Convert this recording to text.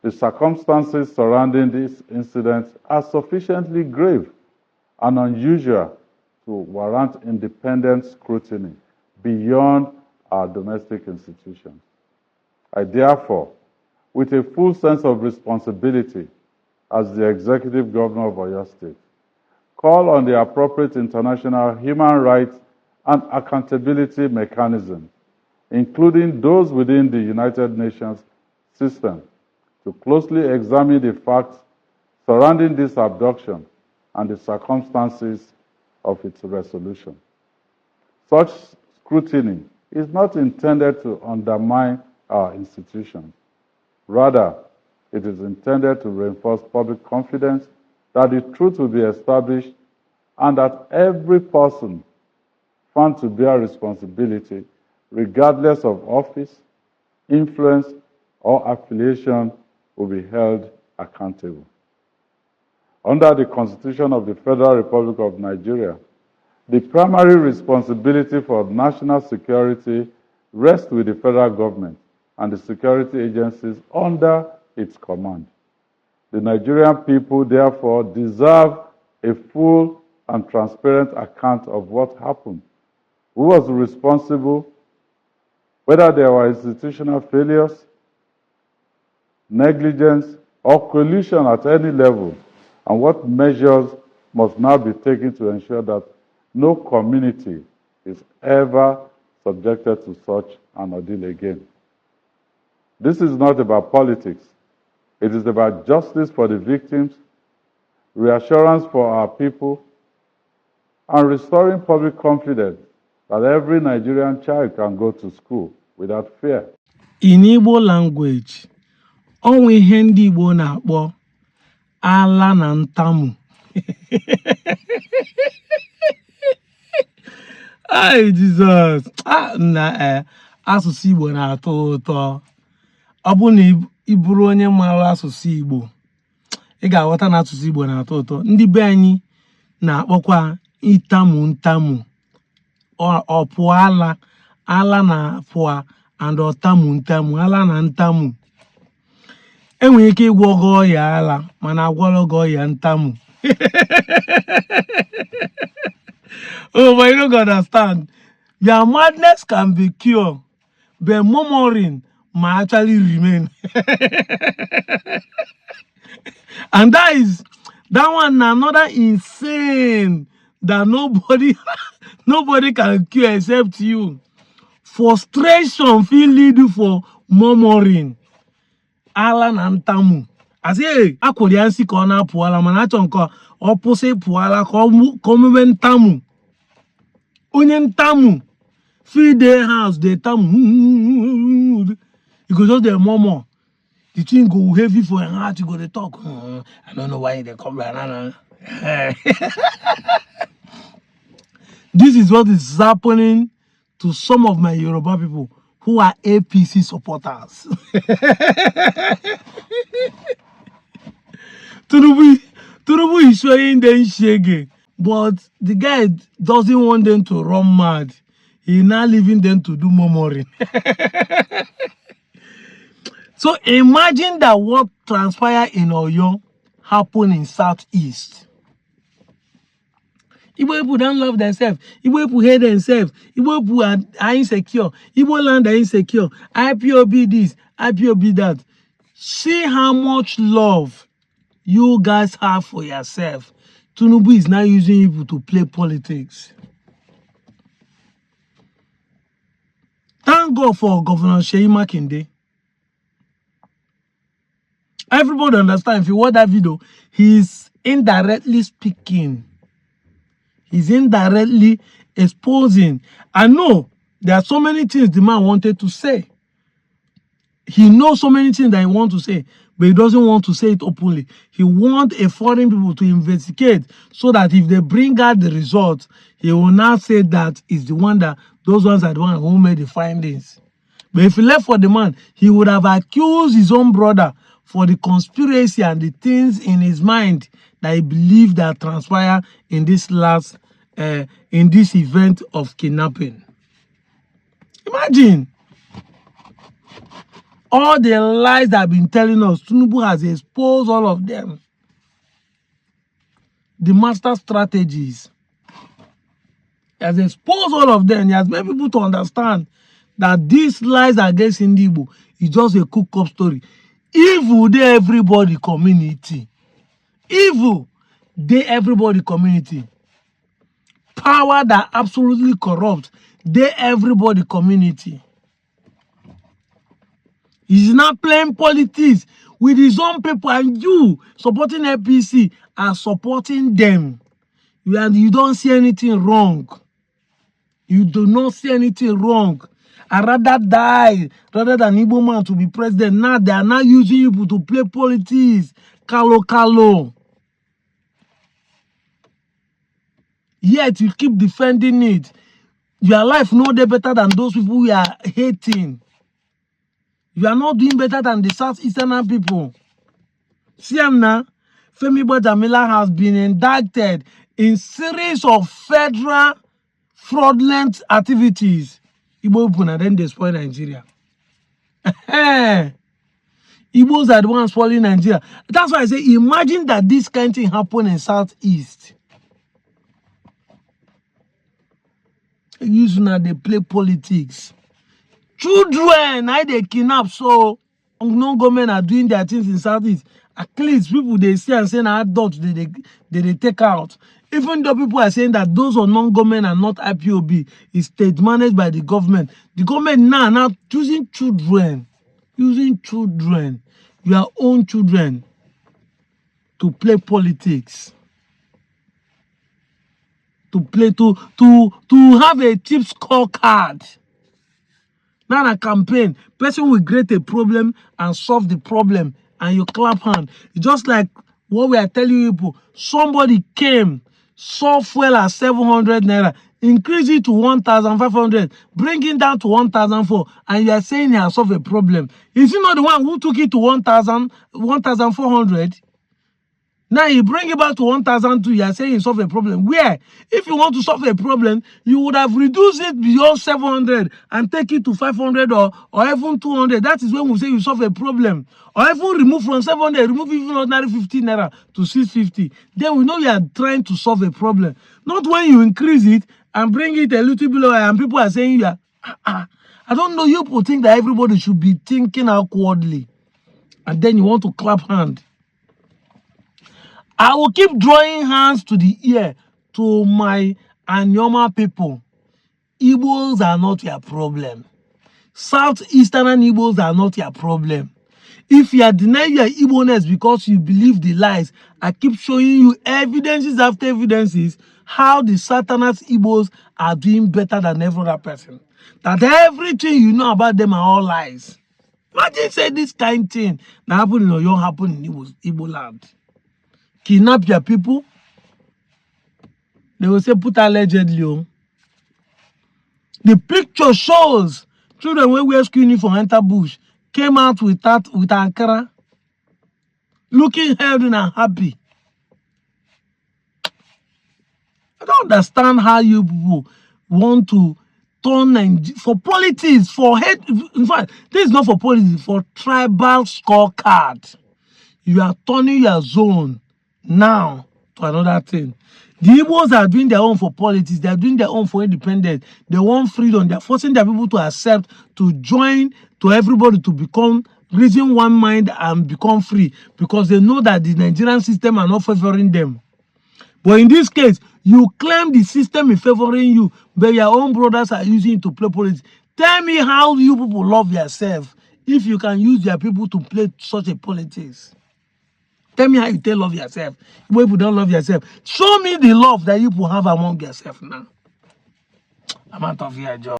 The circumstances surrounding this incident are sufficiently grave and unusual to warrant independent scrutiny beyond our domestic institutions. I therefore, with a full sense of responsibility as the Executive Governor of Oyo State, call on the appropriate international human rights and accountability mechanisms, including those within the United Nations system, to closely examine the facts surrounding this abduction and the circumstances of its resolution. Such scrutiny is not intended to undermine our institutions. Rather, it is intended to reinforce public confidence that the truth will be established and that every person found to bear responsibility, regardless of office, influence, or affiliation, will be held accountable. Under the Constitution of the Federal Republic of Nigeria, the primary responsibility for national security rests with the federal government and the security agencies under its command. The Nigerian people, therefore, deserve a full and transparent account of what happened, who was responsible, whether there were institutional failures, negligence, or collusion at any level, and what measures must now be taken to ensure that no community is ever subjected to such an ordeal again. This is not about politics. It is about justice for the victims, reassurance for our people, and restoring public confidence that every Nigerian child can go to school without fear. In Igbo language, onwe ihe ndị Igbo na-akpọ ala na ntamu. Ay, Jesus. Asụsụ Igbo na-atọ ụtọ. Ọ bụ na ị bụrụ onye maara asụsụ Igbo, ị ga-aghọta na asụsụ Igbo na-atọ ụtọ. Ndị be anyị na-akpọkwa ịtamu ntamu. Ọ pụọ ala na pụọ and ọtamu ntamu, ala na ntamu. Enwere ike ịgwọ gị ọya ala mana agwọrọ gị ọya ntamu. Oh, but you don't understand. Your madness can be cured, but murmuring might actually remain. And that one another insane that nobody can cure except you. Frustration feel lead you for murmuring. Alan and Tamu. I say, I could answer corner puala manachonko opposite puala come Tamu. Onion Tamu. Feed their house, they Tamu. You go just there murmur. The thing go heavy for your heart, you go to talk. I don't know why they come back. This is what is happening to some of my Yoruba people who are APC supporters. Turubu is showing them shaggy, but the guy doesn't want them to run mad. He's not leaving them to do murmuring. So imagine that what transpired in Oyo happened in Southeast. Igbo people don't love themselves. Igbo people hate themselves. Igbo people are insecure. Igbo land are insecure. IPOB this, IPOB that. See how much love you guys have for yourself. Tinubu is now using you to play politics. Thank God for Governor Sheyi Makinde. Everybody understand, if you watch that video, he's indirectly speaking. He's indirectly exposing. I know there are so many things the man wanted to say. He knows so many things that he wants to say, but he doesn't want to say it openly. He wants a foreign people to investigate so that if they bring out the results, he will now say that is the one that those ones are the one who made the findings. But if he left for the man, he would have accused his own brother for the conspiracy and the things in his mind that he believed that transpired in this in this event of kidnapping. Imagine. All the lies that have been telling us, Tinubu has exposed all of them. The master strategies. He has exposed all of them. He has made people to understand that these lies against Igbo is just a cook-up story. Evil, they everybody community. Evil, they everybody community. Power that absolutely corrupt, they everybody community. He's not playing politics with his own people, and you supporting APC and supporting them. You don't see anything wrong. You do not see anything wrong. I'd rather die rather than Igbo man to be president. Now they are not using you to play politics. Kalo. Yet you keep defending it. Your life no day better than those people you are hating. You are not doing better than the Southeastern people. See them now. Femi Bajamila has been indicted in series of federal fraudulent activities. Igbo people and then they spoil Nigeria. Igbos are the ones spoiling Nigeria. That's why I say, imagine that this kind of thing happened in Southeast. Using that they play politics. Children, I they kidnap, so non-government are doing their things in Southeast. At least people they see and say adults they take out. Even though people are saying that those are non-government and not IPOB is state managed by the government. The government now using children, your own children, to play politics. To have a cheap scorecard. Not a campaign. Person will create a problem and solve the problem, and you clap hand. It's just like what we are telling you people. Somebody came, saw fuel at 700 naira, increase it to 1,500, bring it down to 1,004, and you are saying he has solved a problem. Is he not the one who took it to 1,400? Now you bring it back to 1,002, you are saying you solve a problem. Where? If you want to solve a problem, you would have reduced it beyond 700 and take it to 500 or even 200. That is when we say you solve a problem. Or even remove from 700, remove even ordinary 15 naira to 650. Then we know you are trying to solve a problem. Not when you increase it and bring it a little below and people are saying you are, I don't know, you people think that everybody should be thinking awkwardly. And then you want to clap hand. I will keep drawing hands to the ear to my Anyoma people. Igbos are not your problem. Southeastern Igbos are not your problem. If you are denying your Igbo-ness because you believe the lies, I keep showing you evidences after evidences how the Satanist Igbos are doing better than every other person. That everything you know about them are all lies. Imagine say this kind of thing that happened in Oyo happened in Igbo land. Kidnap your people. They will say put allegedly. The picture shows children when wear school uniform enter bush came out with Ankara, looking healthy and happy. I don't understand how you people want to turn for politics, for hate. In fact, this is not for politics, for tribal scorecard. You are turning your zone now to another thing. The Igbos are doing their own for politics. They are doing their own for independence. They want freedom. They are forcing their people to accept, to join, to everybody to become, reason one mind and become free because they know that the Nigerian system are not favoring them. But in this case, you claim the system is favoring you, but your own brothers are using it to play politics. Tell me how you people love yourself if you can use your people to play such a politics. Tell me how you love yourself. If you don't love yourself, show me the love that you have among yourself now. I'm out of here, Joe.